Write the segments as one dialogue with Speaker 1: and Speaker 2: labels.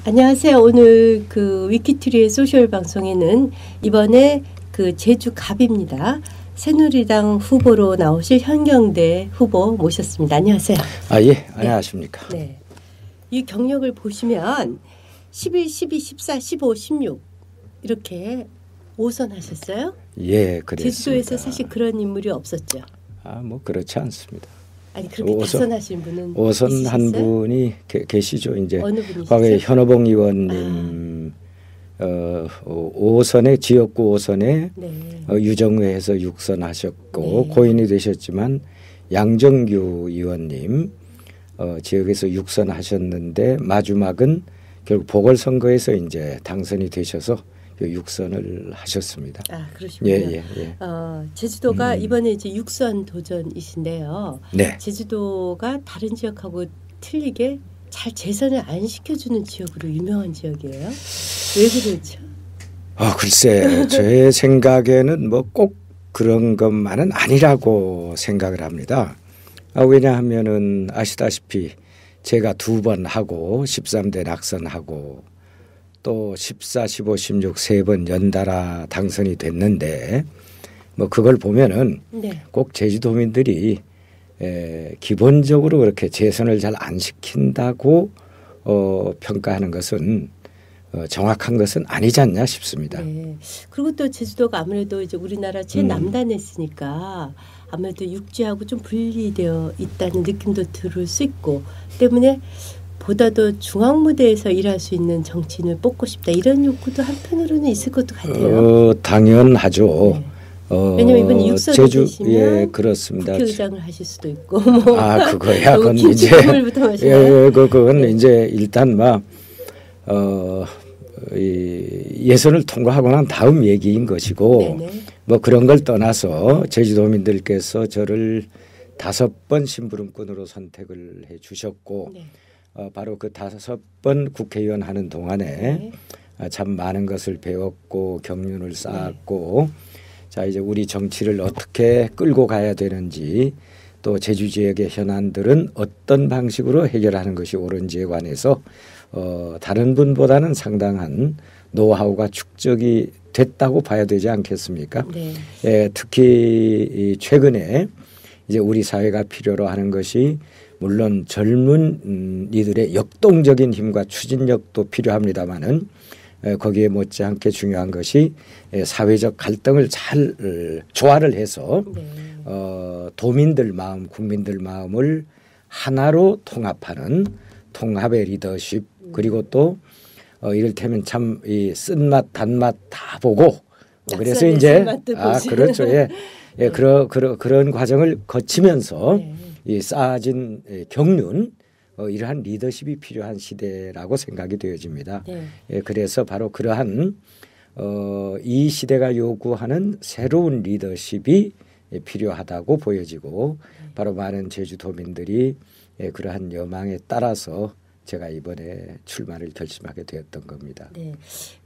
Speaker 1: 안녕하세요. 오늘 그 위키트리의 소셜 방송에는 이번에 그 제주 갑입니다. 새누리당 후보로 나오실 현경대 후보 모셨습니다. 안녕하세요.
Speaker 2: 예. 안녕하십니까.
Speaker 1: 네. 이 경력을 보시면 11, 12, 14, 15, 16 이렇게 5선 하셨어요?
Speaker 2: 예, 그랬습니다.
Speaker 1: 제주도에서 사실 그런 인물이 없었죠.
Speaker 2: 뭐 그렇지 않습니다.
Speaker 1: 아니 그렇게 다선하신 분은
Speaker 2: 5선
Speaker 1: 있으셨어요?
Speaker 2: 한 분이 계시죠. 이제
Speaker 1: 어느 분이시죠?
Speaker 2: 과거에 현호봉 의원님 5선에 지역구 5선에
Speaker 1: 네.
Speaker 2: 유정회에서 6선 하셨고
Speaker 1: 네.
Speaker 2: 고인이 되셨지만 양정규 의원님 지역에서 6선 하셨는데 마지막은 결국 보궐선거에서 이제 당선이 되셔서 6선을 하셨습니다.
Speaker 1: 그러시군요.
Speaker 2: 예.
Speaker 1: 제주도가 이번에 이제 6선 도전이신데요.
Speaker 2: 네.
Speaker 1: 제주도가 다른 지역하고 틀리게 잘 재선을 안 시켜주는 지역으로 유명한 지역이에요. 왜 그렇죠?
Speaker 2: 글쎄, 제 생각에는 뭐 꼭 그런 것만은 아니라고 생각을 합니다. 왜냐하면은 아시다시피 제가 2번 하고 13대 낙선하고 또 14, 15, 16 3번 연달아 당선이 됐는데 뭐 그걸 보면은
Speaker 1: 네.
Speaker 2: 꼭 제주도민들이 기본적으로 그렇게 재선을 잘 안 시킨다고 평가하는 것은 정확한 것은 아니지 않냐 싶습니다.
Speaker 1: 네. 그리고 또 제주도가 아무래도 이제 우리나라 최남단했으니까 아무래도 육지하고 좀 분리되어 있다는 느낌도 들을 수 있고 때문에 보다 더 중앙 무대에서 일할 수 있는 정치인을 뽑고 싶다 이런 욕구도 한편으로는 있을 것도 같아요.
Speaker 2: 당연하죠.
Speaker 1: 네. 왜냐하면 이번 육선이 되시면
Speaker 2: 예, 그렇습니다.
Speaker 1: 국회의장을 하실 수도 있고
Speaker 2: 그거야. 그건 이제 그건
Speaker 1: 네.
Speaker 2: 이제 일단 예선을 통과하고 난 다음 얘기인 것이고
Speaker 1: 네네.
Speaker 2: 뭐 그런 걸 떠나서 제주도민들께서 저를 5번 심부름꾼으로 선택을 해 주셨고
Speaker 1: 네.
Speaker 2: 바로 그 5번 국회의원 하는 동안에 참 많은 것을 배웠고 경륜을 쌓았고 자 이제 우리 정치를 어떻게 끌고 가야 되는지 또 제주 지역의 현안들은 어떤 방식으로 해결하는 것이 옳은지에 관해서 다른 분보다는 상당한 노하우가 축적이 됐다고 봐야 되지 않겠습니까?
Speaker 1: 네.
Speaker 2: 특히 최근에 이제 우리 사회가 필요로 하는 것이 물론 젊은 이들의 역동적인 힘과 추진력도 필요합니다마는 거기에 못지않게 중요한 것이 사회적 갈등을 잘 조화를 해서 도민들 마음, 국민들 마음을 하나로 통합하는 통합의 리더십 그리고 또 이를테면 참 이 쓴맛 단맛 다 보고 그래서 이제 그렇죠. 그런 과정을 거치면서 이 쌓아진 경륜 이러한 리더십이 필요한 시대라고 생각이 되어집니다. 그래서 바로 그러한 이 시대가 요구하는 새로운 리더십이 필요하다고 보여지고 바로 많은 제주도민들이 그러한 여망에 따라서 제가 이번에 출마를 결심하게 되었던 겁니다.
Speaker 1: 네,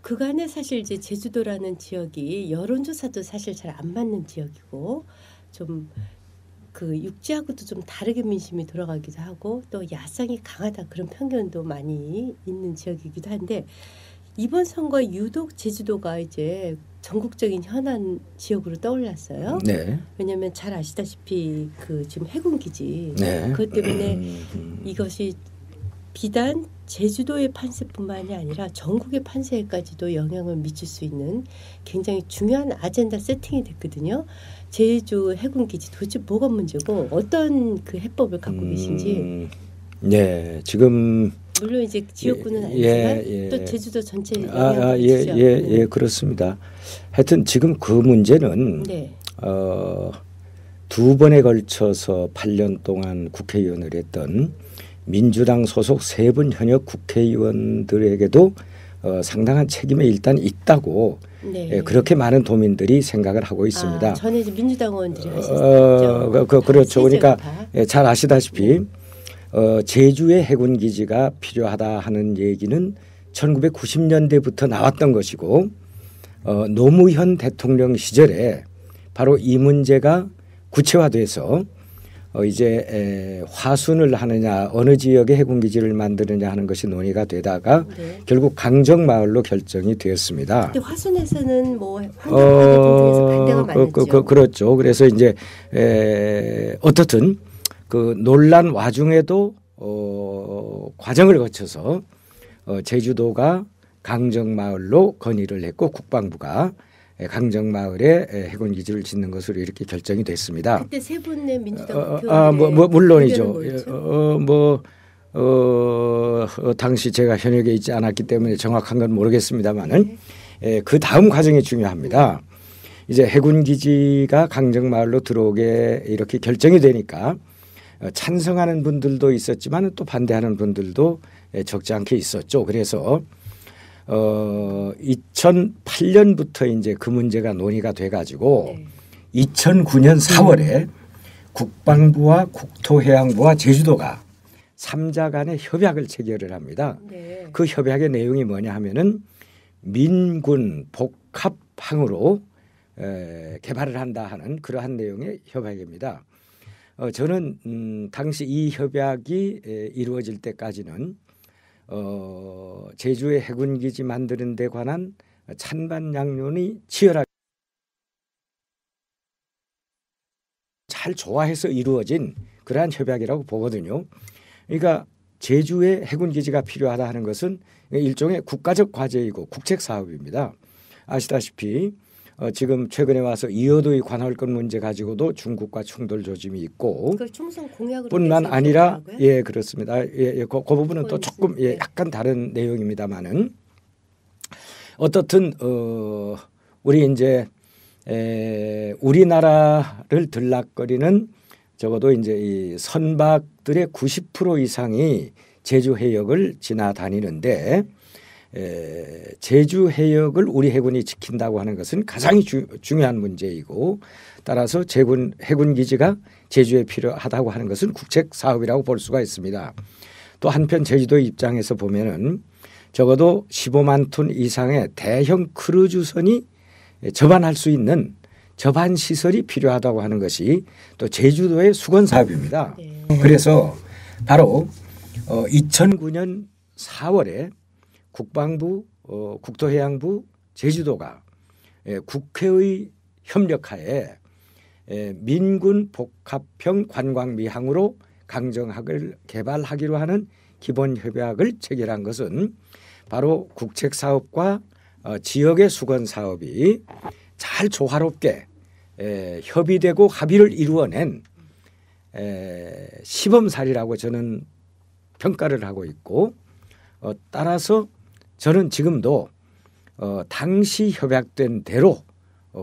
Speaker 1: 그간에 사실 이제 제주도라는 지역이 여론조사도 사실 잘 안 맞는 지역이고 좀 그 육지하고도 좀 다르게 민심이 돌아가기도 하고 또 야성이 강하다 그런 편견도 많이 있는 지역이기도 한데 이번 선거에 유독 제주도가 이제 전국적인 현안 지역으로 떠올랐어요.
Speaker 2: 네.
Speaker 1: 왜냐하면 잘 아시다시피 그 지금 해군 기지
Speaker 2: 네.
Speaker 1: 그것 때문에 이것이 비단 제주도의 판세뿐만이 아니라 전국의 판세에까지도 영향을 미칠 수 있는 굉장히 중요한 아젠다 세팅이 됐거든요. 제주 해군기지 도대체 뭐가 문제고 어떤 그 해법을 갖고 계신지.
Speaker 2: 네, 지금
Speaker 1: 물론 이제 지역구는 아니지만 또 제주도 전체에 영향을 미치죠.
Speaker 2: 그렇습니다. 하여튼 지금 그 문제는
Speaker 1: 네.
Speaker 2: 2번에 걸쳐서 8년 동안 국회의원을 했던 민주당 소속 3분 현역 국회의원들에게도 상당한 책임이 일단 있다고 그렇게 많은 도민들이 생각을 하고 있습니다.
Speaker 1: 전에 이제 민주당 의원들이 하셨죠.
Speaker 2: 그렇죠. 그러니까 잘 아시다시피 제주의 해군 기지가 필요하다 하는 얘기는 1990년대부터 나왔던 것이고 노무현 대통령 시절에 바로 이 문제가 구체화돼서 이제 화순을 하느냐 어느 지역에 해군기지를 만드느냐 하는 것이 논의가 되다가 결국 강정마을로 결정이 되었습니다.
Speaker 1: 근데 화순에서는 뭐 환경파괴 등에서 반대가 많았죠.
Speaker 2: 그렇죠. 그래서 이제 어떻든 그 논란 와중에도 과정을 거쳐서 제주도가 강정마을로 건의를 했고 국방부가 강정마을에 해군기지를 짓는 것으로 이렇게 결정이 됐습니다.
Speaker 1: 그때 세 분의 민주당 국회의원들의
Speaker 2: 물론이죠. 당시 제가 현역에 있지 않았기 때문에 정확한 건 모르겠습니다만은 그 다음 과정이 중요합니다. 이제 해군기지가 강정마을로 들어오게 이렇게 결정이 되니까 찬성하는 분들도 있었지만 또 반대하는 분들도 적지 않게 있었죠. 그래서 2008년부터 이제 그 문제가 논의가 돼가지고 2009년 4월에 국방부와 국토해양부와 제주도가 3자 간의 협약을 체결을 합니다. 그 협약의 내용이 뭐냐 하면은 민군 복합항으로 개발을 한다 하는 그러한 내용의 협약입니다. 저는 당시 이 협약이 이루어질 때까지는 제주의 해군기지 만드는 데 관한 찬반 양론이 치열하게 잘 조화해서 이루어진 그러한 협약이라고 보거든요. 그러니까 제주의 해군기지가 필요하다 하는 것은 일종의 국가적 과제이고 국책 사업입니다. 아시다시피 지금 최근에 와서 이어도의 관할권 문제 가지고도 중국과 충돌 조짐이 있고
Speaker 1: 그걸 총선 공약으로
Speaker 2: 뿐만 아니라 그렇습니다. 그 부분은 또 조금 약간 다른 내용입니다만은 어떻든 우리 이제 우리나라를 들락거리는 적어도 이제 이 선박들의 90% 이상이 제주 해역을 지나다니는데 제주 해역을 우리 해군이 지킨다고 하는 것은 가장 중요한 문제이고 따라서 해군 기지가 제주에 필요하다고 하는 것은 국책 사업이라고 볼 수가 있습니다. 또 한편 제주도 입장에서 보면은 적어도 15만 톤 이상의 대형 크루즈선이 접안할 수 있는 접안 시설이 필요하다고 하는 것이 또 제주도의 수건 사업입니다. 그래서 바로 2009년 4월에 국방부, 국토해양부, 제주도가 국회의 협력하에 민군 복합형 관광미항으로 강정항을 개발하기로 하는 기본협약을 체결한 것은 바로 국책사업과 지역의 수건사업이 잘 조화롭게 협의되고 합의를 이루어낸 시범사례라고 저는 평가를 하고 있고 따라서 저는 지금도 당시 협약된 대로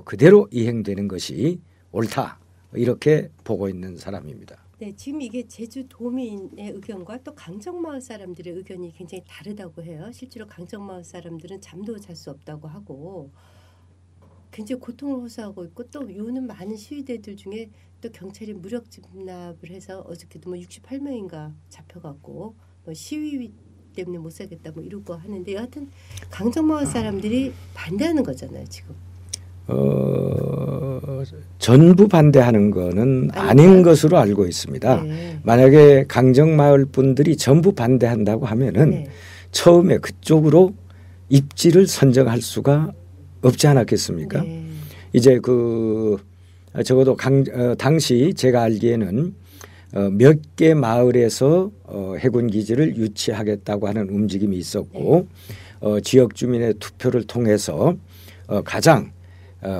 Speaker 2: 그대로 이행되는 것이 옳다 이렇게 보고 있는 사람입니다.
Speaker 1: 네, 지금 이게 제주도민의 의견과 또 강정마을 사람들의 의견이 굉장히 다르다고 해요. 실제로 강정마을 사람들은 잠도 잘 수 없다고 하고 굉장히 고통을 호소하고 있고 또 요는 많은 시위대들 중에 또 경찰이 무력 진압을 해서 어저께도 뭐 68명인가 잡혀갔고 뭐 시위 때문에 못 살겠다 뭐 이러고 하는데 여하튼 강정마을 사람들이 반대하는 거잖아요 지금.
Speaker 2: 전부 반대하는 거는 아닌 것으로 알고 있습니다. 만약에 강정마을 분들이 전부 반대한다고 하면은 처음에 그쪽으로 입지를 선정할 수가 없지 않았겠습니까? 이제 적어도 당시 제가 알기에는 몇 개 마을에서 해군 기지를 유치하겠다고 하는 움직임이 있었고 지역 주민의 투표를 통해서 가장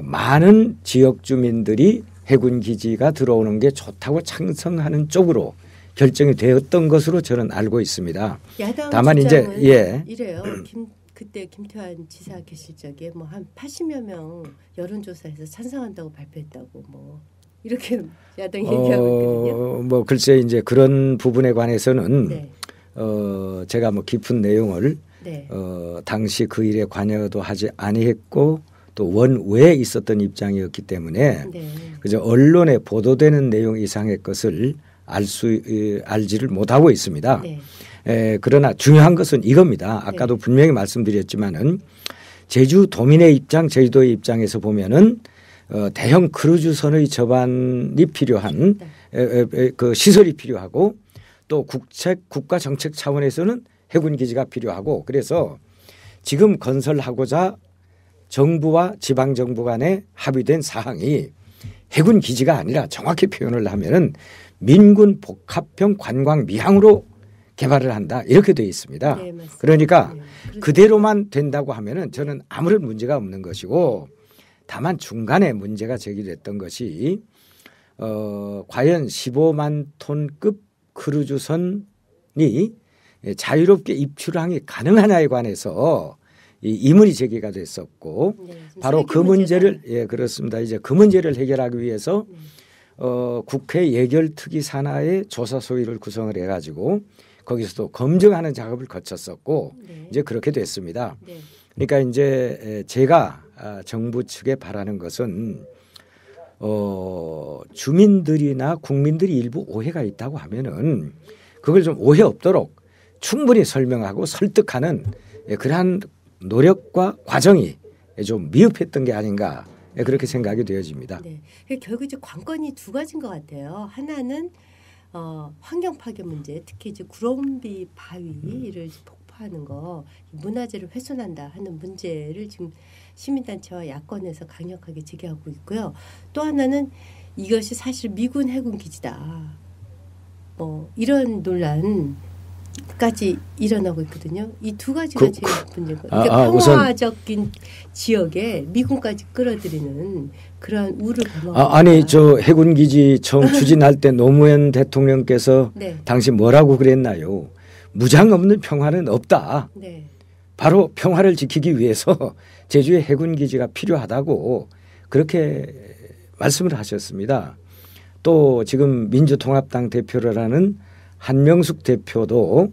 Speaker 2: 많은 지역 주민들이 해군 기지가 들어오는 게 좋다고 찬성하는 쪽으로 결정이 되었던 것으로 저는 알고 있습니다.
Speaker 1: 야당
Speaker 2: 다만 이제
Speaker 1: 이래요. 그때 김태환 지사 계실 적에 뭐 한 80여 명 여론조사에서 찬성한다고 발표했다고 뭐 이렇게 야당이 얘기하고 있거든요.
Speaker 2: 뭐 글쎄 이제 그런 부분에 관해서는 제가 뭐 깊은 내용을 당시 그 일에 관여도 하지 아니했고 또 원외에 있었던 입장이었기 때문에 그저 언론에 보도되는 내용 이상의 것을 알지를 못하고 있습니다. 그러나 중요한 것은 이겁니다. 아까도 분명히 말씀드렸지만은 제주도민의 입장, 제주도의 입장에서 보면은 대형 크루즈선의 접안이 필요한 그 시설이 필요하고 또 국가 정책 차원에서는 해군 기지가 필요하고 그래서 지금 건설하고자 정부와 지방 정부 간에 합의된 사항이 해군 기지가 아니라 정확히 표현을 하면은 민군 복합형 관광 미항으로 개발을 한다 이렇게 되어 있습니다.
Speaker 1: 네, 맞습니다.
Speaker 2: 그러니까
Speaker 1: 네,
Speaker 2: 그대로만 된다고 하면은 저는 아무런 문제가 없는 것이고 다만 중간에 문제가 제기됐던 것이 과연 15만 톤급 크루즈선이 자유롭게 입출항이 가능하냐에 관해서 이 의문이 제기가 됐었고
Speaker 1: 네,
Speaker 2: 바로 그 문제를 예 그렇습니다. 이제 그 문제를 해결하기 위해서 국회 예결특위 산하의 조사 소위를 구성을 해가지고 거기서도 검증하는 작업을 거쳤었고
Speaker 1: 네.
Speaker 2: 이제 그렇게 됐습니다.
Speaker 1: 네.
Speaker 2: 그러니까 이제 제가 정부 측에 바라는 것은 주민들이나 국민들이 일부 오해가 있다고 하면은 그걸 좀 오해 없도록 충분히 설명하고 설득하는 그러한 노력과 과정이 좀 미흡했던 게 아닌가 그렇게 생각이 되어집니다.
Speaker 1: 네. 결국 이제 관건이 두 가지인 것 같아요. 하나는 환경 파괴 문제, 특히 이제 구럼비 바위를 폭파하는 거, 문화재를 훼손한다 하는 문제를 지금 시민단체와 야권에서 강력하게 제기하고 있고요. 또 하나는 이것이 사실 미군 해군 기지다. 이런 논란까지 일어나고 있거든요. 이 두 가지가 제일 문제인 거예요. 그러니까 평화적인 지역에 미군까지 끌어들이는 그러한 우를 범하고
Speaker 2: 아니 저 해군 기지 처음 추진할 때 노무현 대통령께서
Speaker 1: 네.
Speaker 2: 당시 뭐라고 그랬나요? 무장 없는 평화는 없다.
Speaker 1: 네.
Speaker 2: 바로 평화를 지키기 위해서 제주에 해군 기지가 필요하다고 그렇게 말씀을 하셨습니다. 또 지금 민주통합당 대표를 하는 한명숙 대표도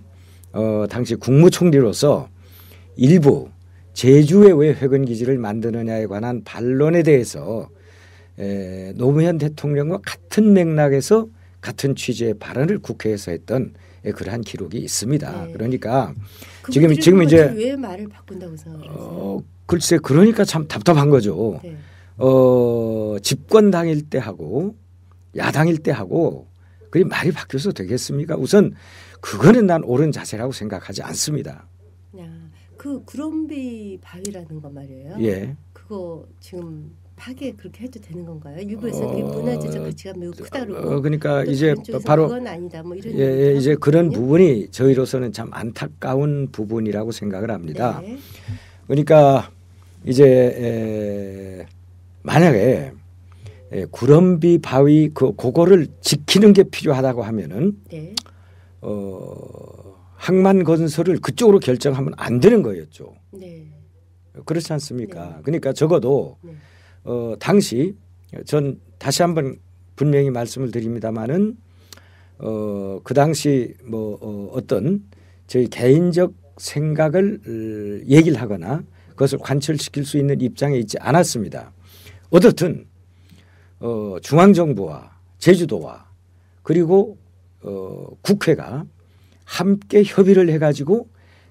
Speaker 2: 당시 국무총리로서 일부 제주에 왜 해군 기지를 만드느냐에 관한 반론에 대해서 노무현 대통령과 같은 맥락에서 같은 취지의 발언을 국회에서 했던 그러한 기록이 있습니다.
Speaker 1: 네.
Speaker 2: 그러니까
Speaker 1: 지금 이제 왜 말을 바꾼다고 생각하세요?
Speaker 2: 글쎄 그러니까 참 답답한 거죠.
Speaker 1: 네.
Speaker 2: 집권 당일 때 하고 야당일 때 하고 그게 말이 바뀌어서 되겠습니까? 우선 그거는 난 옳은 자세라고 생각하지 않습니다.
Speaker 1: 그 구럼비 바위라는 거 말이에요.
Speaker 2: 예.
Speaker 1: 그거 지금 파괴 그렇게 해도 되는 건가요? 일부에서 그게 문화재적 가치가 매우 크다고.
Speaker 2: 그러니까 이제 바로
Speaker 1: 그건 아니다. 뭐 이런
Speaker 2: 이제 그런 부분이 저희로서는 참 안타까운 부분이라고 생각을 합니다.
Speaker 1: 네.
Speaker 2: 그러니까 이제 만약에 구럼비 바위 그거를 지키는 게 필요하다고 하면은
Speaker 1: 네.
Speaker 2: 항만 건설을 그쪽으로 결정하면 안 되는 거였죠.
Speaker 1: 네.
Speaker 2: 그렇지 않습니까?
Speaker 1: 네.
Speaker 2: 그러니까 적어도
Speaker 1: 네.
Speaker 2: 당시 전 다시 한번 분명히 말씀을 드립니다마는 그 당시 어떤 저희 개인적 생각을 얘기를 하거나 그것을 관철시킬 수 있는 입장에 있지 않았습니다. 어떻든 중앙정부와 제주도와 그리고 국회가 함께 협의를 해가지고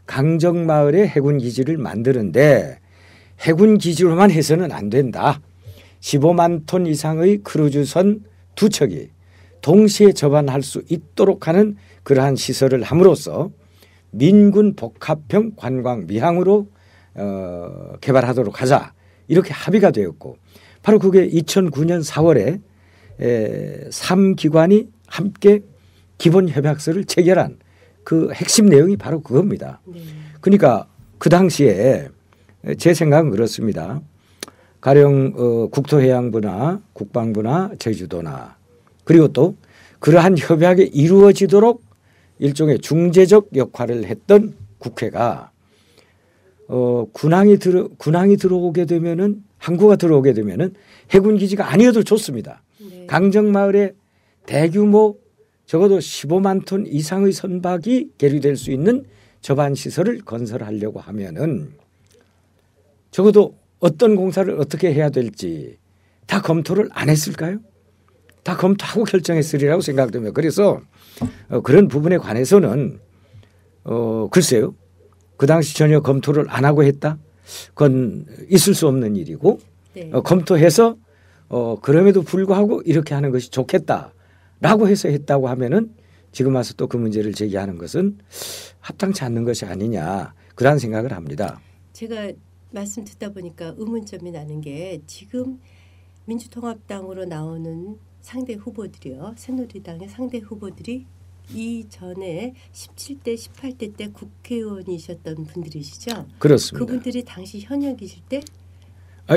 Speaker 2: 강정마을에 해군기지를 만드는데 해군기지로만 해서는 안 된다. 15만 톤 이상의 크루즈선 2척이 동시에 접안할 수 있도록 하는 그러한 시설을 함으로써 민군 복합형 관광 미항으로 개발하도록 하자. 이렇게 합의가 되었고 바로 그게 2009년 4월에 3기관이 함께 기본협약서를 체결한 그 핵심 내용이 바로 그겁니다.
Speaker 1: 네.
Speaker 2: 그러니까 그 당시에 제 생각은 그렇습니다. 가령 국토해양부나 국방부나 제주도나 그리고 또 그러한 협약이 이루어지도록 일종의 중재적 역할을 했던 국회가 군항이 들어오게 되면은 항구가 들어오게 되면은 해군 기지가 아니어도 좋습니다.
Speaker 1: 네.
Speaker 2: 강정마을에 대규모 적어도 15만 톤 이상의 선박이 계류될 수 있는 접안 시설을 건설하려고 하면은 적어도 어떤 공사를 어떻게 해야 될지 다 검토를 안 했을까요? 다 검토하고 결정했으리라고 생각됩니다. 그래서 그런 부분에 관해서는 글쎄요. 그 당시 전혀 검토를 안 하고 했다? 그건 있을 수 없는 일이고
Speaker 1: 네.
Speaker 2: 검토해서 그럼에도 불구하고 이렇게 하는 것이 좋겠다 라고 해서 했다고 하면은 지금 와서 또 그 문제를 제기하는 것은 합당치 않는 것이 아니냐 그런 생각을 합니다.
Speaker 1: 제가 말씀 듣다 보니까 의문점이 나는 게 지금 민주통합당으로 나오는 상대 후보들이요. 새누리당의 상대 후보들이 이전에 17대, 18대 때 국회의원이셨던 분들이시죠?
Speaker 2: 그렇습니다.
Speaker 1: 그분들이 당시 현역이실 때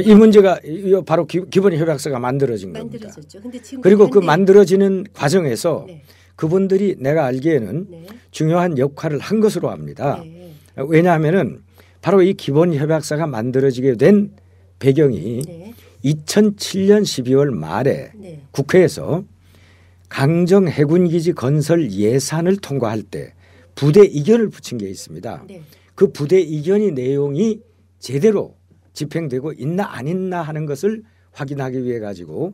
Speaker 2: 이 문제가 바로 기본 협약서가 만들어진 겁니다.
Speaker 1: 만들어졌죠. 근데 지금
Speaker 2: 그리고 그 만들어지는 과정에서
Speaker 1: 네.
Speaker 2: 그분들이 내가 알기에는
Speaker 1: 네.
Speaker 2: 중요한 역할을 한 것으로 압니다.
Speaker 1: 네.
Speaker 2: 왜냐하면은 바로 이 기본 협약서가 만들어지게 된 배경이
Speaker 1: 네.
Speaker 2: 2007년 12월 말에
Speaker 1: 네.
Speaker 2: 국회에서 강정 해군기지 건설 예산을 통과할 때 부대 이견을 붙인 게 있습니다.
Speaker 1: 네.
Speaker 2: 그 부대 이견의 내용이 제대로 집행되고 있나 안 있나 하는 것을 확인하기 위해 가지고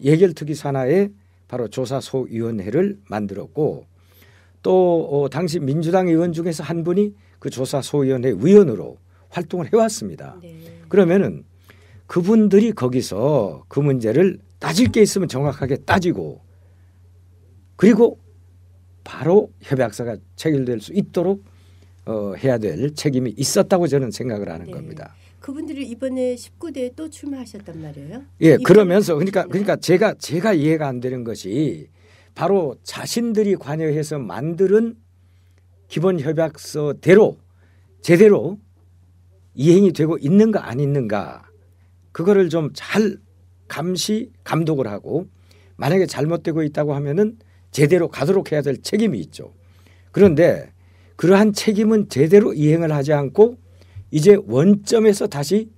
Speaker 2: 예결특위 산하에 바로 조사소위원회를 만들었고 또 당시 민주당 의원 중에서 한 분이 그 조사소위원회 위원으로 활동을 해왔습니다.
Speaker 1: 네.
Speaker 2: 그러면은 그분들이 거기서 그 문제를 따질 게 있으면 정확하게 따지고 그리고 바로 협약서가 체결될 수 있도록 해야 될 책임이 있었다고 저는 생각을 하는
Speaker 1: 네.
Speaker 2: 겁니다.
Speaker 1: 그분들이 이번에 19대에 또 출마하셨단 말이에요.
Speaker 2: 예, 그러면서 그러니까 제가 이해가 안 되는 것이 바로 자신들이 관여해서 만드는 기본 협약서대로 제대로 이행이 되고 있는가 안 있는가 그거를 좀 잘 감시 감독을 하고 만약에 잘못되고 있다고 하면은 제대로 가도록 해야 될 책임이 있죠. 그런데 그러한 책임은 제대로 이행을 하지 않고 이제 원점에서 다시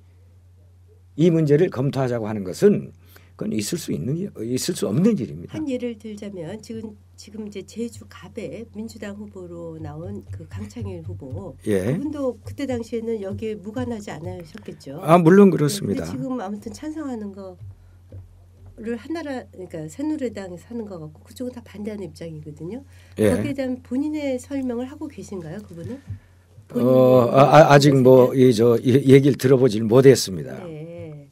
Speaker 2: 이 문제를 검토하자고 하는 것은 그건 있을 수 없는 일입니다.
Speaker 1: 한 예를 들자면 지금 이제 제주 갑에 민주당 후보로 나온 그 강창일 후보
Speaker 2: 예.
Speaker 1: 그분도 그때 당시에는 여기에 무관하지 않으셨겠죠.
Speaker 2: 물론 그렇습니다.
Speaker 1: 근데 지금 아무튼 찬성하는 거를 한나라 그러니까 새누리당에서 하는 거 같고 그쪽은 다 반대하는 입장이거든요.
Speaker 2: 예.
Speaker 1: 거기에 대한 본인의 설명을 하고 계신가요, 그분은?
Speaker 2: 아직 얘기를 들어보질 못했습니다.
Speaker 1: 네.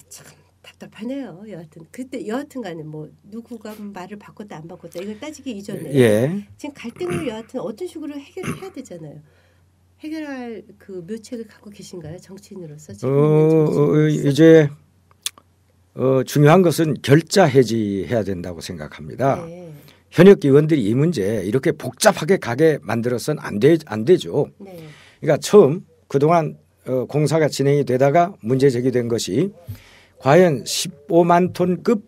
Speaker 1: 참 답답하네요. 여하튼간에 뭐 누구가 말을 바꿨다 안 바꿨다 이걸 따지기 이전에
Speaker 2: 예.
Speaker 1: 지금 갈등을 여하튼 어떤 식으로 해결해야 되잖아요. 해결할 그 묘책을 갖고 계신가요, 정치인으로서?
Speaker 2: 이제 중요한 것은 결자 해지해야 된다고 생각합니다.
Speaker 1: 네.
Speaker 2: 현역 의원들이 이 문제 이렇게 복잡하게 가게 만들어서는 안 되죠.
Speaker 1: 네.
Speaker 2: 그러니까 처음 그동안 공사가 진행이 되다가 문제 제기된 것이 과연 15만 톤급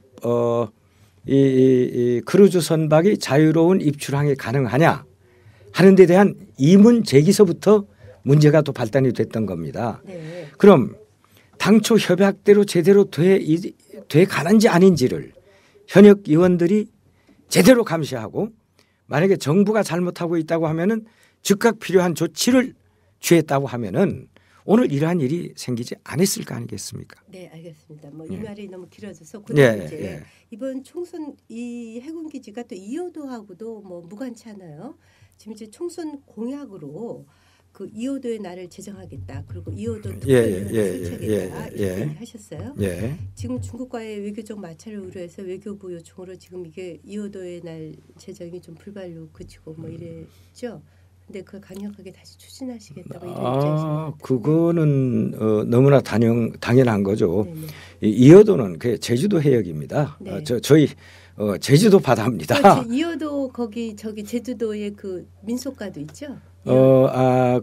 Speaker 2: 이 크루즈 선박이 자유로운 입출항이 가능하냐 하는 데 대한 이문 제기서부터 문제가 또 발단이 됐던 겁니다.
Speaker 1: 네.
Speaker 2: 그럼 당초 협약대로 제대로 돼 가는지 아닌지를 현역 의원들이 제대로 감시하고 만약에 정부가 잘못하고 있다고 하면은 즉각 필요한 조치를 취했다고 하면은 오늘 이러한 일이 생기지 않았을 거 아니겠습니까?
Speaker 1: 네, 알겠습니다. 이 말이 너무 길어져서
Speaker 2: 예.
Speaker 1: 이번 총선 이 해군기지가 또 이호도하고도 뭐 무관치 않아요. 지금 이제 총선 공약으로 그 이호도의 날을 제정하겠다. 그리고 이호도 특별위원회 설치하겠다. 이렇게 하셨어요.
Speaker 2: 예.
Speaker 1: 지금 중국과의 외교적 마찰을 우려해서 외교부 요청으로 지금 이게 이호도의 날 제정이 좀 불발로 그치고 뭐 이랬죠. 근데 그걸 강력하게 다시 추진하시겠다고 이런 입장이십니다.
Speaker 2: 그거는 너무나 당연한 거죠.
Speaker 1: 네네.
Speaker 2: 이호도는 그 제주도 해역입니다.
Speaker 1: 네.
Speaker 2: 저희 제주도 바다입니다.
Speaker 1: 이호도 거기 저기 제주도에 그 민속가도 있죠.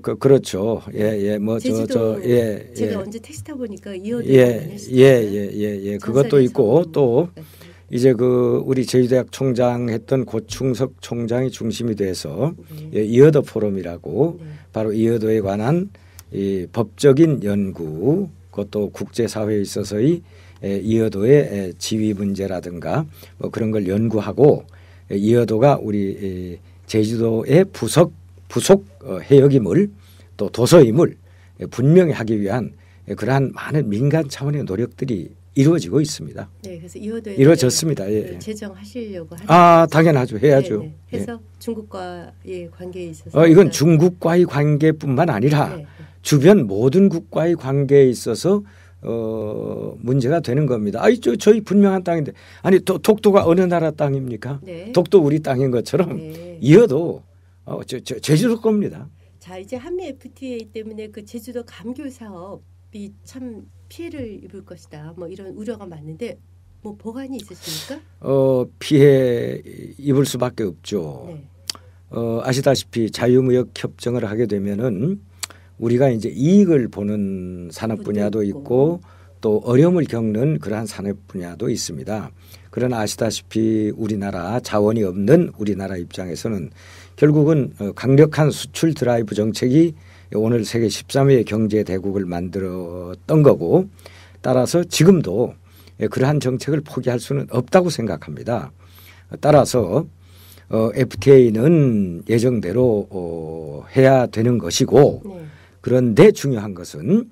Speaker 2: 그렇죠. 예.
Speaker 1: 제주도
Speaker 2: 예.
Speaker 1: 제가 언제 택시 타 보니까 이호도
Speaker 2: 예. 그것도 있고 또 이제 우리 제주대학 총장 했던 고충석 총장이 중심이 돼서 이호도 포럼이라고 바로 이호도에 관한 이 법적인 연구 그것도 국제사회에 있어서의 이호도의 지위 문제라든가 뭐 그런 걸 연구하고 이호도가 우리 제주도의 부속 해역임을 또 도서임을 분명히 하기 위한 그러한 많은 민간 차원의 노력들이 이루어지고 있습니다.
Speaker 1: 네, 그래서 이호도에
Speaker 2: 이루어졌습니다. 예.
Speaker 1: 제정하시려고 하는
Speaker 2: 당연하죠. 해야죠.
Speaker 1: 네. 해서 중국과의 관계에 있어서
Speaker 2: 이건 중국과의 관계뿐만 아니라 주변 모든 국가의 관계에 있어서 문제가 되는 겁니다. 아이 저희 분명한 땅인데 아니 독도가 어느 나라 땅입니까?
Speaker 1: 네.
Speaker 2: 독도 우리 땅인 것처럼
Speaker 1: 네.
Speaker 2: 이어도 제주도 겁니다.
Speaker 1: 자 이제 한미 FTA 때문에 그 제주도 감귤 사업이 참 피해를 입을 것이다. 뭐 이런 우려가 많은데 뭐 보관이 있으십니까?
Speaker 2: 피해 입을 수밖에 없죠.
Speaker 1: 네.
Speaker 2: 아시다시피 자유무역 협정을 하게 되면은 우리가 이제 이익을 보는 산업 분야도 있고 또 어려움을 겪는 그러한 산업 분야도 있습니다. 그러나 아시다시피 우리나라 자원이 없는 우리나라 입장에서는 결국은 강력한 수출 드라이브 정책이 오늘 세계 13위 경제 대국을 만들었던 거고 따라서 지금도 그러한 정책을 포기할 수는 없다고 생각합니다. 따라서 FTA는 예정대로 해야 되는 것이고
Speaker 1: 네.
Speaker 2: 그런데 중요한 것은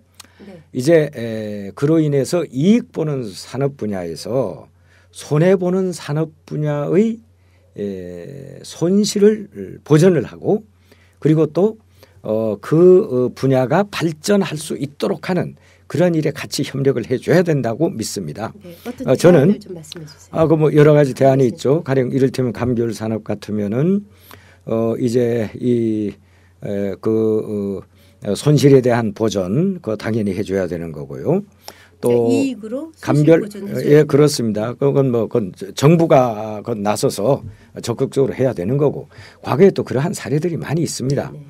Speaker 1: 네.
Speaker 2: 이제 그로 인해서 이익 보는 산업 분야에서 손해 보는 산업 분야의 손실을 보전을 하고 그리고 또 그 분야가 발전할 수 있도록 하는 그런 일에 같이 협력을 해줘야 된다고 믿습니다.
Speaker 1: 네. 어떤
Speaker 2: 저는
Speaker 1: 좀 말씀해 주세요.
Speaker 2: 뭐 여러 가지 대안이 있죠. 가령 이를테면 감귤 산업 같으면은 이제 손실에 대한 보전 그 당연히 해줘야 되는 거고요. 또
Speaker 1: 이익으로
Speaker 2: 감귤 그렇습니다. 그건 정부가 나서서 적극적으로 해야 되는 거고 과거에 또 그러한 사례들이 많이 있습니다.
Speaker 1: 네.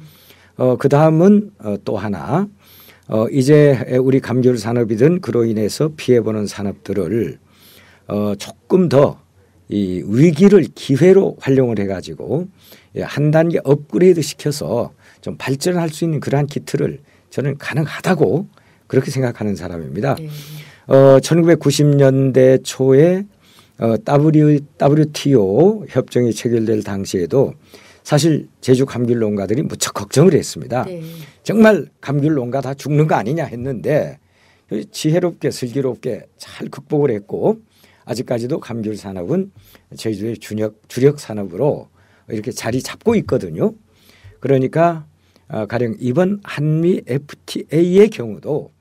Speaker 2: 그 다음은 또 하나 이제 우리 감귤 산업이든 그로 인해서 피해 보는 산업들을 조금 더 이 위기를 기회로 활용을 해가지고 한 단계 업그레이드 시켜서 좀 발전할 수 있는 그러한 기틀을 저는 가능하다고 그렇게 생각하는 사람입니다.
Speaker 1: 네.
Speaker 2: 1990년대 초에 WTO 협정이 체결될 당시에도 사실 제주 감귤 농가들이 무척 걱정을 했습니다.
Speaker 1: 네.
Speaker 2: 정말 감귤 농가 다 죽는 거 아니냐 했는데 지혜롭게 슬기롭게 잘 극복을 했고 아직까지도 감귤 산업은 제주의 주력 산업으로 이렇게 자리 잡고 있거든요. 그러니까 가령 이번 한미 FTA의 경우도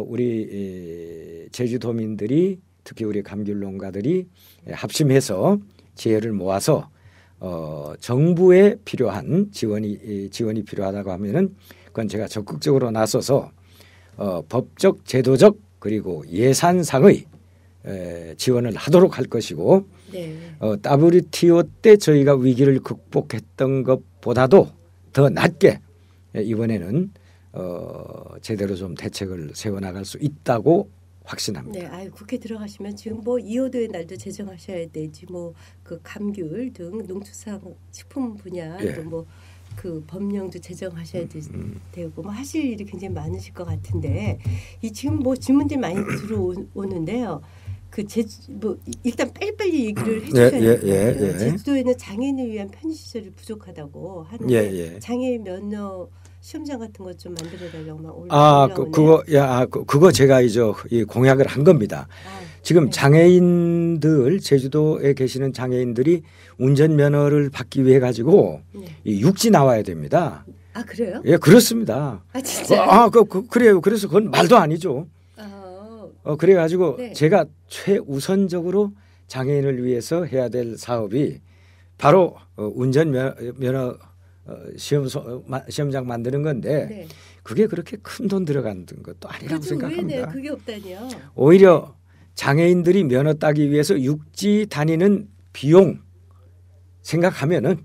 Speaker 2: 우리 제주도민들이 특히 우리 감귤 농가들이 합심해서 지혜를 모아서 정부에 필요한 지원이 필요하다고 하면은 그건 제가 적극적으로 나서서 법적, 제도적 그리고 예산상의 지원을 하도록 할 것이고
Speaker 1: 네.
Speaker 2: WTO 때 저희가 위기를 극복했던 것보다도 더 낮게 이번에는 제대로 좀 대책을 세워나갈 수 있다고 확신합니다.
Speaker 1: 네, 국회 들어가시면 지금 뭐 2호도의 날도 제정하셔야 되지 뭐 그 감귤 등 농축산식품 분야 또 뭐 그 법령도 제정하셔야 되고 뭐 하실 일이 굉장히 많으실 것 같은데 이 지금 뭐 질문들이 많이 들어오는데요. 그 뭐 일단 빨리빨리 얘기를 해주셔야 될 것 같아요. 제주도에는 장애인을 위한 편의 시설이 부족하다고 하는데 장애 면허 시험장 같은 것 좀 만들어달라고 막 올라오네요.
Speaker 2: 그거 제가 이제 이 공약을 한 겁니다. 지금 장애인들 제주도에 계시는 장애인들이 운전 면허를 받기 위해 가지고 이 육지 나와야 됩니다.
Speaker 1: 아 그래요?
Speaker 2: 예, 그렇습니다.
Speaker 1: 아 진짜?
Speaker 2: 그래요. 그래서 그건 말도 아니죠. 그래가지고 제가 최우선적으로 장애인을 위해서 해야 될 사업이 바로 운전 면허 시험장 만드는 건데 그게 그렇게 큰 돈 들어가는 것도 아니라고 생각합니다.
Speaker 1: 왜 그게 없다니요?
Speaker 2: 오히려 장애인들이 면허 따기 위해서 육지 다니는 비용 생각하면은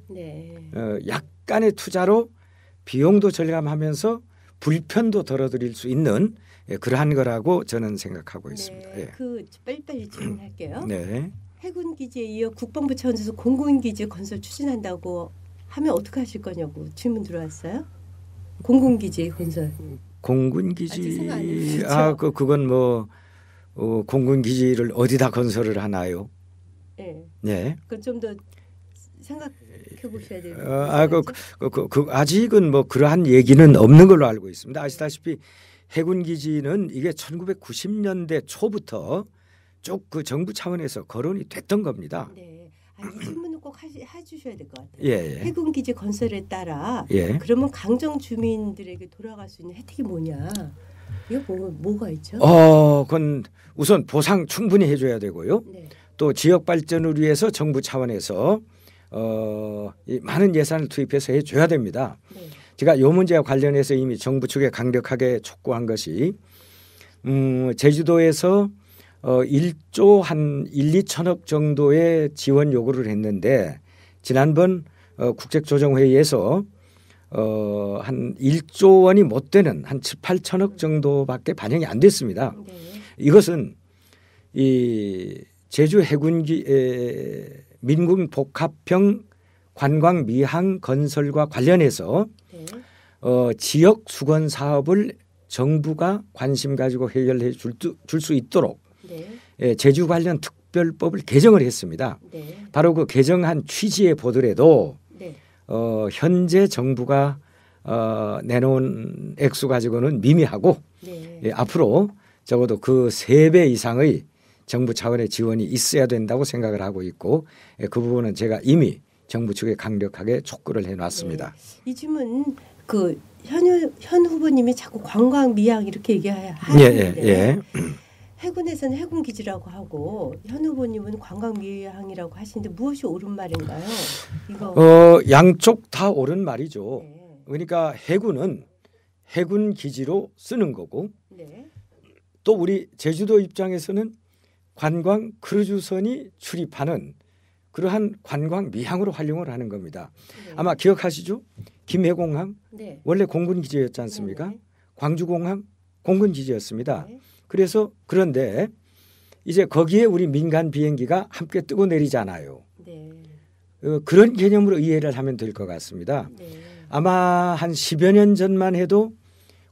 Speaker 2: 약간의 투자로 비용도 절감하면서 불편도 덜어드릴 수 있는 그러한 거라고 저는 생각하고 있습니다.
Speaker 1: 그 빨리빨리 질문할게요. 해군 기지에 이어 국방부 차원에서 공군 기지 건설 추진한다고 하면 어떻게 하실 거냐고 질문 들어왔어요. 공군 기지 건설.
Speaker 2: 공군 기지 그건 뭐 공군 기지를 어디다 건설을 하나요?
Speaker 1: 네. 그건 좀 더 생각해 보셔야 돼요.
Speaker 2: 아직은 뭐 그러한 얘기는 없는 걸로 알고 있습니다. 아시다시피 해군 기지는 이게 1990년대 초부터 쭉 그 정부 차원에서 거론이 됐던 겁니다.
Speaker 1: 네. 이 질문은 꼭 해주셔야 될 것 같아요. 해군 기지 건설에 따라 그러면 강정 주민들에게 돌아갈 수 있는 혜택이 뭐냐? 이거 뭐가 있죠?
Speaker 2: 그건 우선 보상 충분히 해줘야 되고요.
Speaker 1: 네.
Speaker 2: 또 지역 발전을 위해서 정부 차원에서 이 많은 예산을 투입해서 해줘야 됩니다.
Speaker 1: 네.
Speaker 2: 제가 이 문제와 관련해서 이미 정부 측에 강력하게 촉구한 것이 제주도에서 1조 한 1, 2천억 정도의 지원 요구를 했는데 지난번 국책조정회의에서 한 1조 원이 못 되는 한 7, 8천억 정도밖에 반영이 안 됐습니다.
Speaker 1: 네.
Speaker 2: 이것은 이 제주 해군기 민군 복합형 관광 미항 건설과 관련해서
Speaker 1: 네.
Speaker 2: 지역 수건 사업을 정부가 관심 가지고 해결해 줄 수 있도록
Speaker 1: 네.
Speaker 2: 제주 관련 특별법을 개정을 했습니다.
Speaker 1: 네.
Speaker 2: 바로 그 개정한 취지에 보더라도
Speaker 1: 네.
Speaker 2: 현재 정부가 내놓은 액수 가지고는 미미하고
Speaker 1: 네.
Speaker 2: 앞으로 적어도 그 3배 이상의 정부 차원의 지원이 있어야 된다고 생각을 하고 있고 그 부분은 제가 이미 정부 측에 강력하게 촉구를 해놨습니다.
Speaker 1: 네. 이 질문 그 현 후보님이 자꾸 관광 미항 이렇게 얘기하시는데
Speaker 2: 예.
Speaker 1: 해군에서는 해군 기지라고 하고 현 후보님은 관광 미항이라고 하시는데 무엇이 옳은 말인가요? 이거
Speaker 2: 양쪽 다 옳은 말이죠.
Speaker 1: 네.
Speaker 2: 그러니까 해군은 해군 기지로 쓰는 거고
Speaker 1: 네.
Speaker 2: 또 우리 제주도 입장에서는 관광 크루즈선이 출입하는 그러한 관광 미항으로 활용을 하는 겁니다.
Speaker 1: 네.
Speaker 2: 아마 기억하시죠? 김해공항
Speaker 1: 네.
Speaker 2: 원래 공군 기지였지 않습니까?
Speaker 1: 네.
Speaker 2: 광주공항 공군 기지였습니다.
Speaker 1: 네.
Speaker 2: 그래서 그런데 이제 거기에 우리 민간 비행기가 함께 뜨고 내리잖아요.
Speaker 1: 네.
Speaker 2: 그런 개념으로 이해를 하면 될 것 같습니다.
Speaker 1: 네.
Speaker 2: 아마 한 10여 년 전만 해도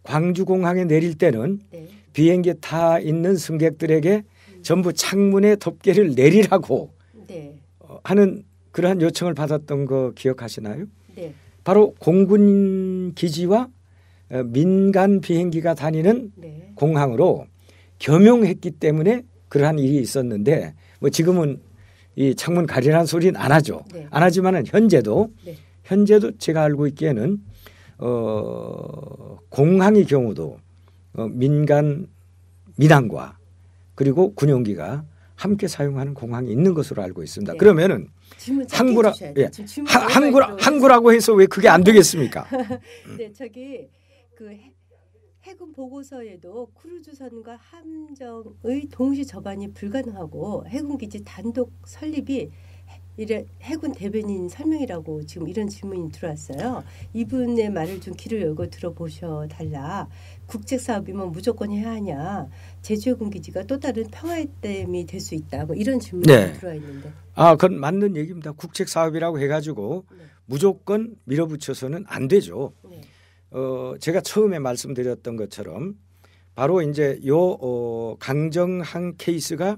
Speaker 2: 광주공항에 내릴 때는
Speaker 1: 네.
Speaker 2: 비행기 타 있는 승객들에게 전부 창문에 덮개를 내리라고
Speaker 1: 네.
Speaker 2: 하는 그러한 요청을 받았던 거 기억하시나요?
Speaker 1: 네.
Speaker 2: 바로 공군 기지와 민간 비행기가 다니는
Speaker 1: 네.
Speaker 2: 공항으로 겸용했기 때문에 그러한 일이 있었는데 뭐 지금은 이 창문 가리라는 소리는 안 하죠.
Speaker 1: 네.
Speaker 2: 안 하지만은 현재도 제가 알고 있기에는 공항의 경우도 민간 민항과 그리고 군용기가 함께 사용하는 공항이 있는 것으로 알고 있습니다.
Speaker 1: 네.
Speaker 2: 그러면은 항구라고 해서 왜 그게 안 되겠습니까?
Speaker 1: 네, 저기 그 해군 보고서에도 크루즈선과 함정의 동시 접안이 불가능하고 해군 기지 단독 설립이 이래 해군 대변인 설명이라고 지금 이런 질문이 들어왔어요. 이분의 말을 좀 귀를 열고 들어보셔 달라. 국책 사업이면 무조건 해야 하냐? 제주해군 기지가 또 다른 평화의 댐이 될 수 있다. 뭐 이런 질문이 들어와 있는데.
Speaker 2: 그건 맞는 얘기입니다. 국책 사업이라고 해가지고 무조건 밀어붙여서는 안 되죠.
Speaker 1: 네.
Speaker 2: 제가 처음에 말씀드렸던 것처럼 바로 이제 요 강정항 케이스가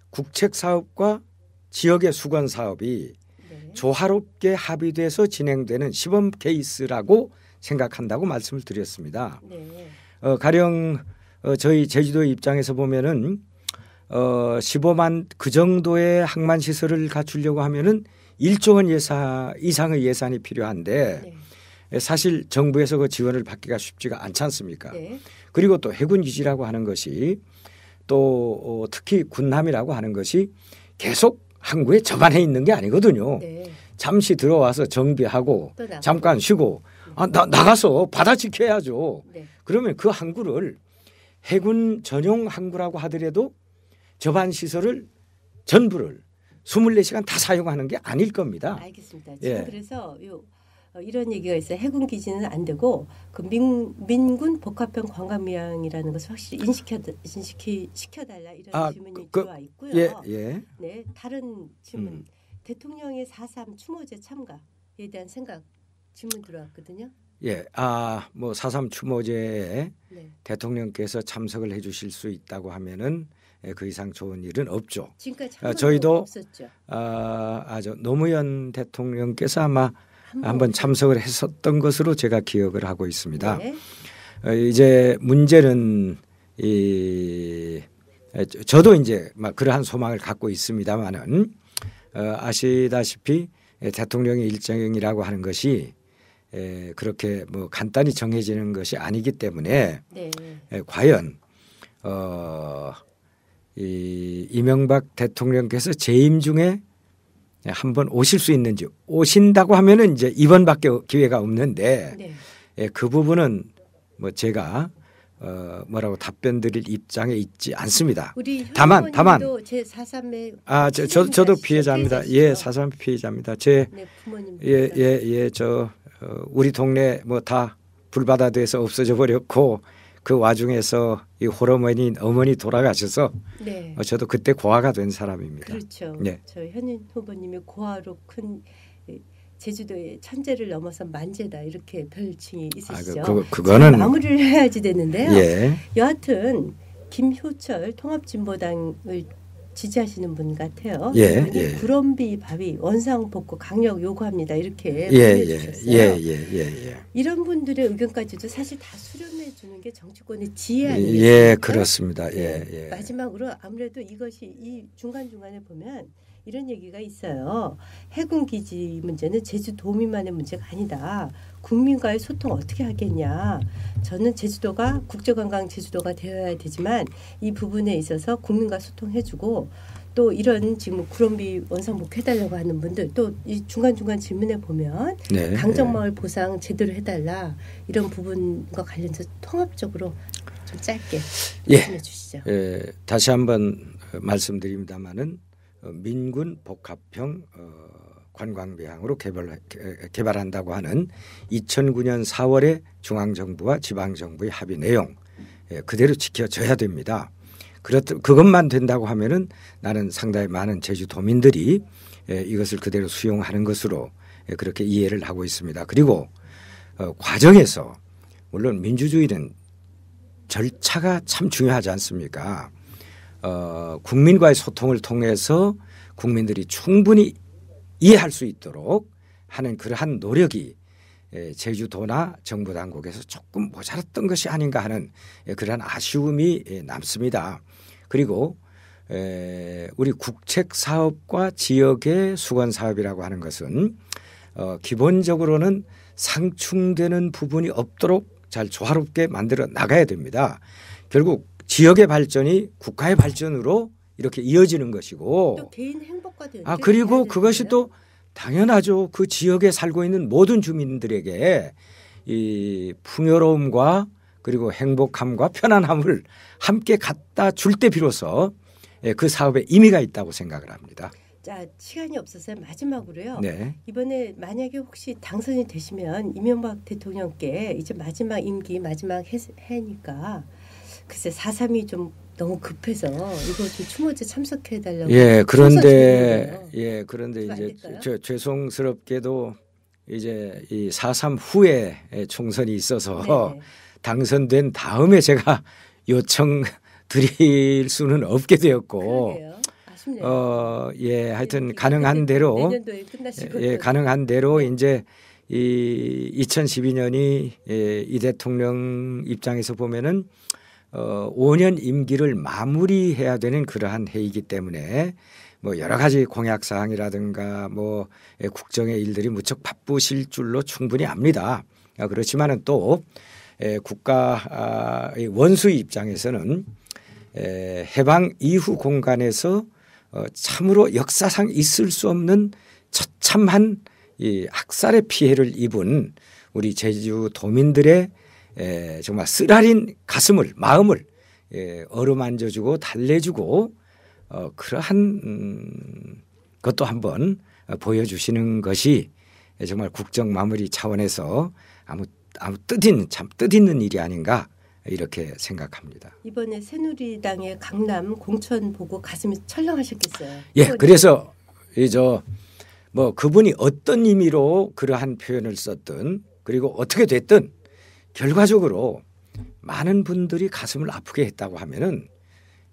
Speaker 2: 국책 사업과 지역의 수건 사업이 조화롭게 합의돼서 진행되는 시범 케이스라고 생각한다고 말씀을 드렸습니다.
Speaker 1: 네.
Speaker 2: 가령 저희 제주도 입장에서 보면은 15만 그 정도의 항만 시설을 갖추려고 하면은 1조 원 이상의 예산이 필요한데 사실 정부에서 그 지원을 받기가 쉽지가 않지 않습니까?
Speaker 1: 네.
Speaker 2: 그리고 또 해군 기지라고 하는 것이 또 특히 군함이라고 하는 것이 계속 항구에 접안해 있는 게 아니거든요.
Speaker 1: 네.
Speaker 2: 잠시 들어와서 정비하고 잠깐 쉬고 나가서 바다 지켜야죠.
Speaker 1: 네.
Speaker 2: 그러면 그 항구를 해군 전용 항구라고 하더라도 접안 시설을 전부를 24시간 다 사용하는 게 아닐 겁니다.
Speaker 1: 알겠습니다. 지금 그래서 이런 얘기가 있어요. 해군 기지는 안 되고 그 민군 복합형 관광미항이라는 것을 확실히 인식시켜달라 이런 질문이 들어와 있고요. 네, 다른 질문. 대통령의 4.3 추모제 참가에 대한 생각 질문 들어왔거든요.
Speaker 2: 뭐 4.3 추모제에 대통령께서 참석을 해주실 수 있다고 하면은 그 이상 좋은 일은 없죠.
Speaker 1: 지금까지
Speaker 2: 저희도
Speaker 1: 없었죠. 노무현
Speaker 2: 대통령께서 아마 한번 참석을 했었던 것으로 제가 기억을 하고 있습니다.
Speaker 1: 네.
Speaker 2: 이제 문제는 저도 이제 막 그러한 소망을 갖고 있습니다만은 아시다시피 대통령의 일정이라고 하는 것이 그렇게 뭐 간단히 정해지는 것이 아니기 때문에
Speaker 1: 네.
Speaker 2: 과연 이 이명박 대통령께서 재임 중에 한번 오실 수 있는지, 오신다고 하면은 이제 이번밖에 기회가 없는데
Speaker 1: 네.
Speaker 2: 그 부분은 뭐 제가 뭐라고 답변 드릴 입장에 있지 않습니다.
Speaker 1: 우리
Speaker 2: 다만
Speaker 1: 제 4.3의
Speaker 2: 저도 피해자입니다. 예, 4.3 피해자입니다. 제
Speaker 1: 네, 부모님.
Speaker 2: 저 우리 동네 뭐 다 불바다돼서 없어져 버렸고 그 와중에서 이 홀어머니 어머니 돌아가셔서
Speaker 1: 네.
Speaker 2: 저도 그때 고아가 된 사람입니다.
Speaker 1: 그렇죠.
Speaker 2: 네.
Speaker 1: 저 현인 후보님이 고아로 큰 제주도의 천재를 넘어서 만재다 이렇게 별칭이 있으시죠.
Speaker 2: 그거는
Speaker 1: 마무리를 해야지 되는데요.
Speaker 2: 예.
Speaker 1: 여하튼 김효철 통합진보당을 지지하시는 분 같아요.
Speaker 2: 예.
Speaker 1: 구럼비 바위 원상 복구 강력 요구합니다. 이렇게
Speaker 2: 예.
Speaker 1: 보내주셨어요. 이런 분들의 의견까지도 사실 다 수렴해 주는 게 정치권의 지혜 아니겠습니까?
Speaker 2: 예, 그렇습니다. 예.
Speaker 1: 마지막으로 아무래도 이것이 이 중간중간에 보면 이런 얘기가 있어요. 해군 기지 문제는 제주도민만의 문제가 아니다. 국민과의 소통 어떻게 하겠냐. 저는 제주도가 국제관광 제주도가 되어야 되지만 이 부분에 있어서 국민과 소통해주고 또 이런 지금 구럼비 원상복 해달라고 하는 분들 또 이 중간중간 질문에 보면
Speaker 2: 네.
Speaker 1: 강정마을 보상 제대로 해달라 이런 부분과 관련해서 통합적으로 좀 짧게 말씀해 주시죠.
Speaker 2: 다시 한번 말씀드립니다마는 민군 복합형 관광배항으로 개발한다고 하는 2009년 4월에 중앙정부와 지방정부의 합의 내용 그대로 지켜져야 됩니다. 그것만 된다고 하면은 나는 상당히 많은 제주도민들이 이것을 그대로 수용하는 것으로 그렇게 이해를 하고 있습니다. 그리고 과정에서 물론 민주주의는 절차가 참 중요하지 않습니까? 국민과의 소통을 통해서 국민들이 충분히 이해할 수 있도록 하는 그러한 노력이 제주도나 정부 당국에서 조금 모자랐던 것이 아닌가 하는 그러한 아쉬움이 남습니다. 그리고 우리 국책 사업과 지역의 수건 사업이라고 하는 것은 기본적으로는 상충되는 부분이 없도록 잘 조화롭게 만들어 나가야 됩니다. 결국 지역의 발전이 국가의 발전으로 이렇게 이어지는 것이고
Speaker 1: 또 개인 행복과도
Speaker 2: 그리고 그것이 또 당연하죠. 그 지역에 살고 있는 모든 주민들에게 이 풍요로움과 그리고 행복함과 편안함을 함께 갖다 줄 때 비로소 그 사업에 의미가 있다고 생각을 합니다.
Speaker 1: 자, 시간이 없어서 마지막으로요.
Speaker 2: 네.
Speaker 1: 이번에 만약에 혹시 당선이 되시면 이명박 대통령께 이제 마지막 임기 마지막 해니까 글쎄 4.3이 좀 너무 급해서 이거 좀 추모제 참석해달라고. 그런데
Speaker 2: 이제 죄송스럽게도 이제 이 4.3 후에 총선이 있어서
Speaker 1: 네.
Speaker 2: 당선된 다음에 제가 요청 드릴 수는 없게 되었고.
Speaker 1: 그러게요. 아쉽네요.
Speaker 2: 하여튼 가능한 대로
Speaker 1: 내년도에 끝나시고
Speaker 2: 가능한 대로 이제 이 2012년이 이 대통령 입장에서 보면은 5년 임기를 마무리해야 되는 그러한 해이기 때문에 뭐 여러 가지 공약 사항이라든가 뭐 국정의 일들이 무척 바쁘실 줄로 충분히 압니다. 그렇지만은 또 국가 원수 입장에서는 해방 이후 공간에서 참으로 역사상 있을 수 없는 처참한 이 학살의 피해를 입은 우리 제주도민들의 정말 쓰라린 가슴을 마음을 어루만져주고 달래주고 그러한 것도 한번 보여주시는 것이 정말 국정 마무리 차원에서 아무 뜻있는 일이 아닌가 이렇게 생각합니다.
Speaker 1: 이번에 새누리당의 강남 공천 보고 가슴이 철렁하셨겠어요.
Speaker 2: 그래서 뭐 그분이 어떤 의미로 그러한 표현을 썼든 그리고 어떻게 됐든 결과적으로 많은 분들이 가슴을 아프게 했다고 하면은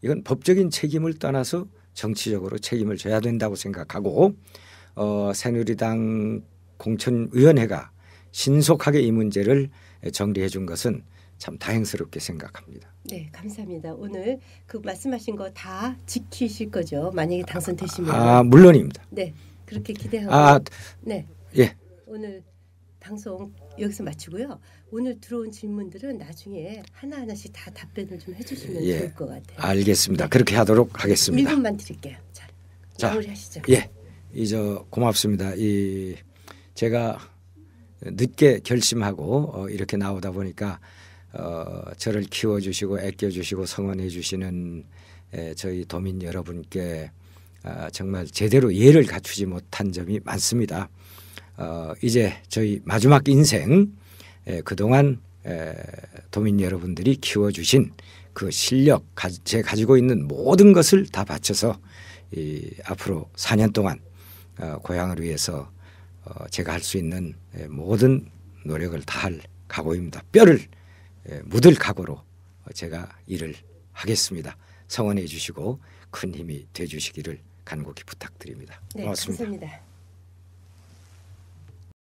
Speaker 2: 이건 법적인 책임을 떠나서 정치적으로 책임을 져야 된다고 생각하고 새누리당 공천위원회가 신속하게 이 문제를 정리해 준 것은 참 다행스럽게 생각합니다.
Speaker 1: 네, 감사합니다. 오늘 그 말씀하신 거 다 지키실 거죠? 만약에 당선되시면.
Speaker 2: 물론입니다.
Speaker 1: 네, 그렇게 기대하고.
Speaker 2: 네. 예.
Speaker 1: 오늘 방송 여기서 마치고요. 오늘 들어온 질문들은 나중에 하나하나씩 다 답변을 좀 해주시면
Speaker 2: 예,
Speaker 1: 좋을 것 같아요.
Speaker 2: 알겠습니다. 그렇게 하도록 하겠습니다.
Speaker 1: 1분만 드릴게요. 자, 마무리하시죠.
Speaker 2: 예, 고맙습니다. 제가 늦게 결심하고 이렇게 나오다 보니까 저를 키워주시고 아껴주시고 성원해주시는 저희 도민 여러분께 정말 제대로 예를 갖추지 못한 점이 많습니다. 이제 저희 마지막 인생 그동안 도민 여러분들이 키워주신 그 실력, 제가 가지고 있는 모든 것을 다 바쳐서 앞으로 4년 동안 고향을 위해서 제가 할 수 있는 모든 노력을 다할 각오입니다. 뼈를 묻을 각오로 제가 일을 하겠습니다. 성원해 주시고 큰 힘이 돼 주시기를 간곡히 부탁드립니다.
Speaker 1: 네,
Speaker 2: 고맙습니다.
Speaker 1: 감사합니다.